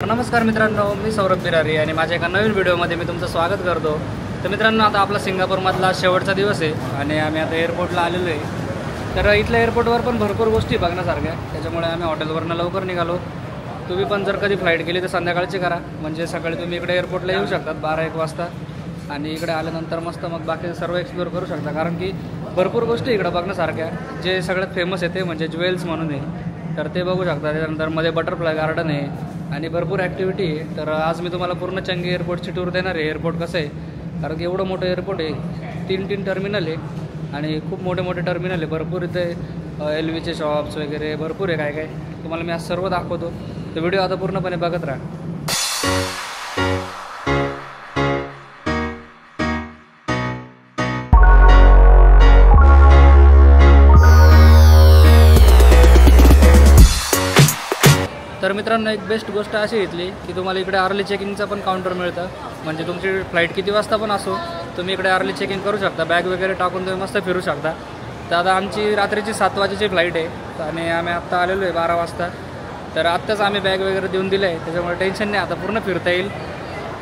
नमस्कार मित्रांनो, मी सौरभ बिरारी आणि माझ्या एका नवीन व्हिडिओमध्ये मी तुमचं स्वागत करतो। तर मित्रांनो, आता आपला सिंगापूरमधला शेवटचा दिवस आहे आणि आम्ही आता एअरपोर्टला आलेलो आहे। तर इथल्या एअरपोर्टवर पण भरपूर गोष्टी बघण्यासारख्या, त्याच्यामुळे आम्ही हॉटेलवरनं लवकर निघालो। तुम्ही पण जर कधी फ्लाईट गेली तर संध्याकाळची करा, म्हणजे सकाळी तुम्ही इकडे एअरपोर्टला येऊ शकतात 12-1 वाजता आणि इकडे आल्यानंतर मस्त मग बाकी सर्व एक्सप्लोर करू शकता, कारण की भरपूर गोष्टी इकडे बघण्यासारख्या। जे सगळ्यात फेमस आहे ते म्हणजे ज्वेल्स म्हणून आहे, तर ते बघू शकता। त्यानंतर मध्ये बटरफ्लाय गार्डन आहे आणि भरपूर ॲक्टिव्हिटी आहे। तर आज मी तुम्हाला पूर्ण चंगी एअरपोर्टची टूर देणार आहे। एअरपोर्ट कसं आहे, कारण की एवढं मोठं एअरपोर्ट आहे, 3 टर्मिनल आहे आणि खूप मोठे मोठे टर्मिनल आहे। भरपूर इथे LVचे शॉप्स वगैरे भरपूर आहे, काय तुम्हाला मी आज सर्व दाखवतो। तर व्हिडिओ आता पूर्णपणे बघत राहा। तर मित्रांनो, एक बेस्ट गोष्ट अशी घेतली की तुम्हाला इकडे अर्ली चेकिंगचं पण काउंटर मिळतं, म्हणजे तुमची फ्लाईट किती वाजता पण असो तुम्ही इकडे अर्ली चेकिंग करू शकता। बॅग वगैरे टाकून तुम्ही मस्त फिरू शकता। तर आता आमची रात्रीची 7 वाजेची फ्लाईट आहे आणि आम्ही आत्ता आलेलो आहे 12 वाजता। तर आत्ताच आम्ही बॅग वगैरे देऊन दिलं आहे, त्याच्यामुळे टेन्शन नाही, आता पूर्ण फिरता येईल।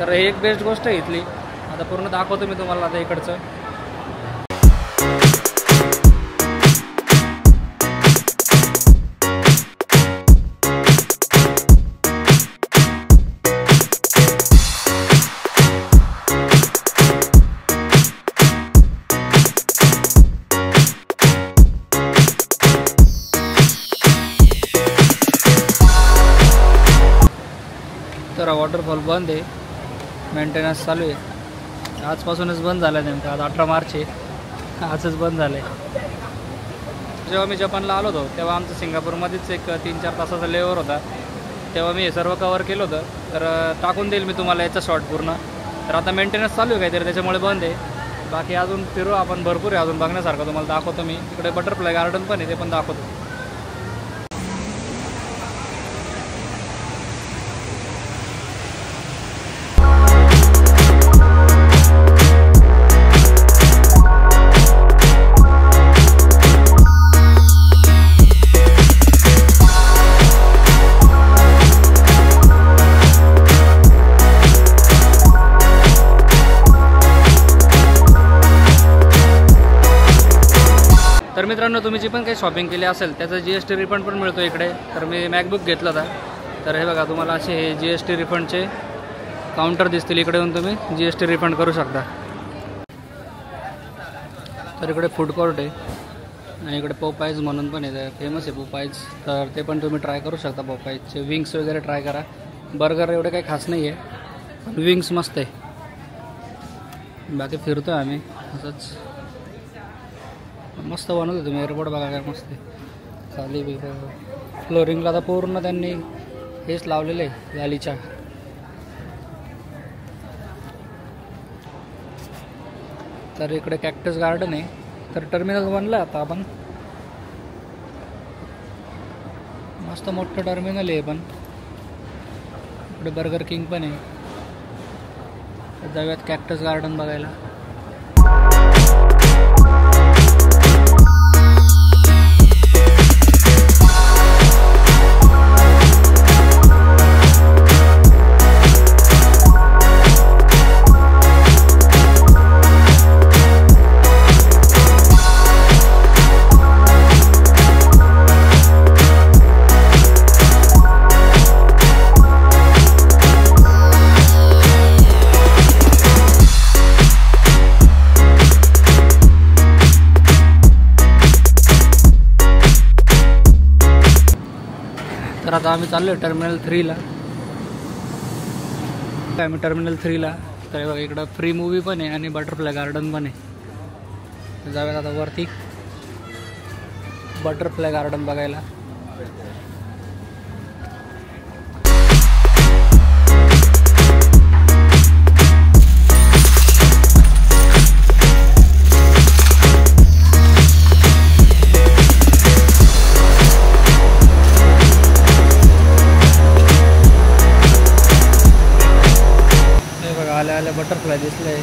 तर हे एक बेस्ट गोष्ट घेतली। आता पूर्ण दाखवतो मी तुम्हाला आता इकडचं। तर वॉटरफॉल बंद आहे, मेंटेनन्स चालू आहे। आजपासूनच बंद झालं आहे, नेमकं आज 18 मार्च आहे, आजच बंद झालं आहे। जेव्हा मी जपानला आलो होतो तेव्हा आमचं सिंगापूरमध्येच एक 3-4 तासाचा लेवर होता, तेव्हा मी हे सर्व कवर केलं होतं। तर टाकून देईल मी तुम्हाला याचा शॉर्ट पूर्ण। तर आता मेंटेनन्स चालू आहे काहीतरी, त्याच्यामुळे बंद आहे। बाकी अजून फिरू आपण, भरपूर आहे अजून बघण्यासारखं, तुम्हाला दाखवतो मी। इकडे बटरफ्लाय गार्डन पण आहे, ते पण दाखवतो। तर मित्रांनो, तुम्ही जी पण काही शॉपिंग केली असेल त्याचा GST रिफंड पण मिळतो इकडे। तर मी मॅकबुक घेतला होता, तर हे बघा तुम्हाला असे हे GST रिफंडचे काउंटर दिसतील, इकडे येऊन तुम्ही GST रिफंड करू शकता। तर इकडे फूड कोर्ट आहे आणि इकडे पोपाईज म्हणून पण आहे, फेमस आहे पोपाईज, तर ते पण तुम्ही ट्राय करू शकता। पोपाईजचे विंग्स वगैरे ट्राय करा। बर्गर एवढे काही खास नाही आहे, पण विंग्स मस्त आहे। बाकी फिरतो आहे आम्ही असंच, मस्त बनवतो तुम्ही। एअरपोर्ट बघा काय मस्त आहे, खाली फ्लोरिंगला तर पूर्ण त्यांनी हेच लावलेलं आहे गालीच्या। तर इकडे कॅक्टस गार्डन आहे, तर टर्मिनल बनलं आता आपण, मस्त मोठं टर्मिनल आहे। पण इकडे बर्गर किंग पण आहे, तर जाऊयात कॅक्टस गार्डन बघायला। तर आता आम्ही चाललो आहे टर्मिनल 3ला। आम्ही टर्मिनल 3ला, तर बघा इकडं फ्री मूवी पण आहे आणि बटरफ्लाय गार्डन पण आहे। जाऊयात आता वरती बटरफ्लाय गार्डन बघायला। आले बटरफ्लाय दिसले,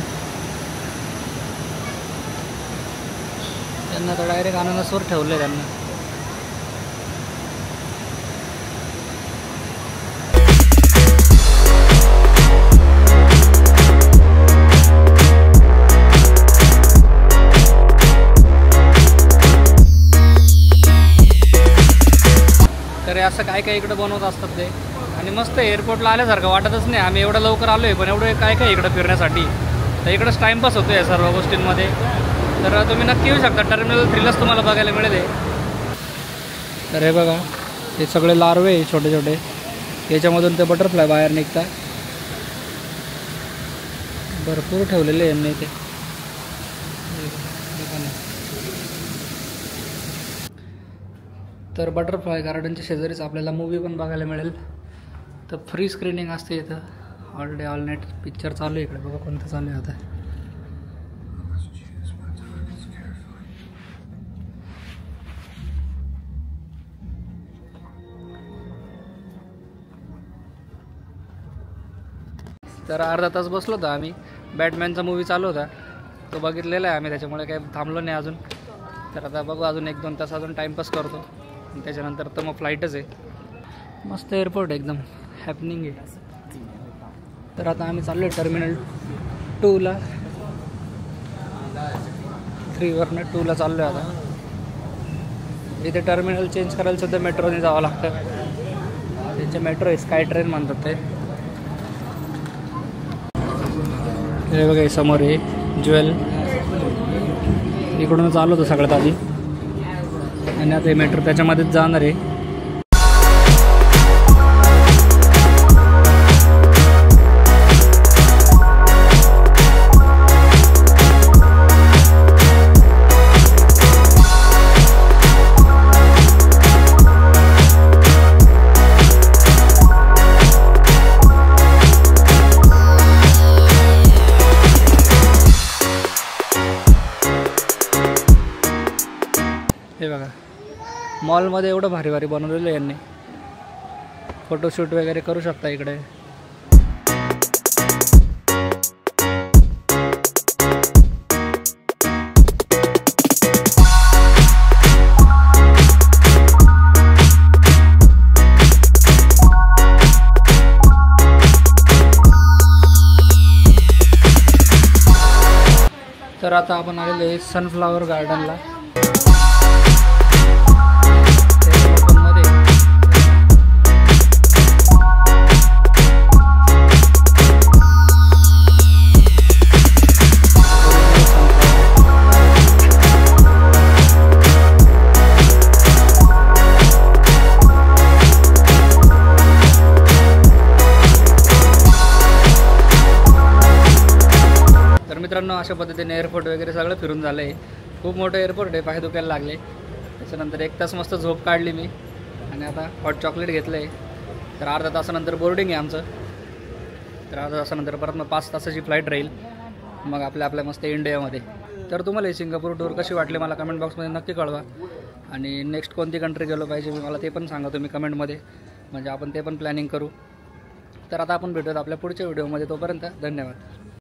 त्यांना तर डायरेक्ट अननसवर ठेवले त्यांना। काय इकडं बनवत असतात ते. आणि मस्त एअरपोर्टला आल्यासारखं वाटतच नाही. आम्ही एवढं लवकर आलो आहे पण एवढं काय काय इकडं फिरण्यासाठी. तर इकडंच टाईमपास होतो या सर्व गोष्टींमध्ये. तर तुम्ही नक्की येऊ शकता. टर्मिनल 3लाच तुम्हाला बघायला मिळेल. तर हे बघा, हे सगळे लार्वे आहे छोटे छोटे. याच्यामधून ते बटरफ्लाय बाहेर निघतात. भरपूर ठेवलेले यांनी ते. तर बटरफ्लाय गार्डनच्या शेजारीच आपल्याला मूवी पण बघायला मिळेल. तर फ्री स्क्रीनिंग असते इथं. All day all night picture चालू आहे इकडे. बघा कोणतं चालू आहे आता. तर अर्धा तास बसलो होतो आम्ही. बॅटमॅनचा मूवी चालू होता, तो बघितलेला आहे आम्ही, त्याच्यामुळे काही थांबलो नाही अजून. तर आता बघू अजून 1-2 तास अजून टाईमपास करतो आणि त्याच्यानंतर तर मग फ्लाईटच आहे. मस्त एअरपोर्ट एकदम हॅपनिंग आहे. तर आता आम्ही चाललो आहे टर्मिनल 2ला. 3वरनं 2ला चाललो आहे आता. इथे टर्मिनल चेंज करायला सुद्धा मेट्रोने जावं लागतं. त्यांच्या मेट्रो आहे, स्काय ट्रेन म्हणतात ते. हे बघा समोर आहे ज्वेल. इकडून चालू होतं सगळ्यात आधी आणि आता हे मेट्रो त्याच्यामध्येच जाणार आहे. हे बघा मॉलमध्ये एवढं भारी भारी बनवलेलं आहे यांनी. फोटोशूट वगैरे करू शकता इकडे. तर आता आपण आलेलो आहे सनफ्लावर गार्डनला. मित्रांनो अशा पद्धतीने एअरपोर्ट वगैरे सगळं फिरून झालं आहे. खूप मोठं एअरपोर्ट आहे, पाय दुखायला लागले. त्याच्यानंतर 1 तास मस्त झोप काढली मी आणि आता हॉट चॉकलेट घेतलं आहे. तर अर्धा तासानंतर बोर्डिंग आहे आमचं. तर अर्धा तासानंतर परत मग 5 तासाची फ्लाईट राहील, मग आपल्या मस्त इंडियामध्ये. तर तुम्हाला ही सिंगापूर टूर कशी वाटली मला कमेंट बॉक्समध्ये नक्की कळवा. आणि नेक्स्ट कोणती कंट्री गेलो पाहिजे मला ते पण सांगा तुम्ही कमेंटमध्ये, म्हणजे आपण ते पण प्लॅनिंग करू. तर आता आपण भेटूयात आपल्या पुढच्या व्हिडिओमध्ये. तोपर्यंत धन्यवाद.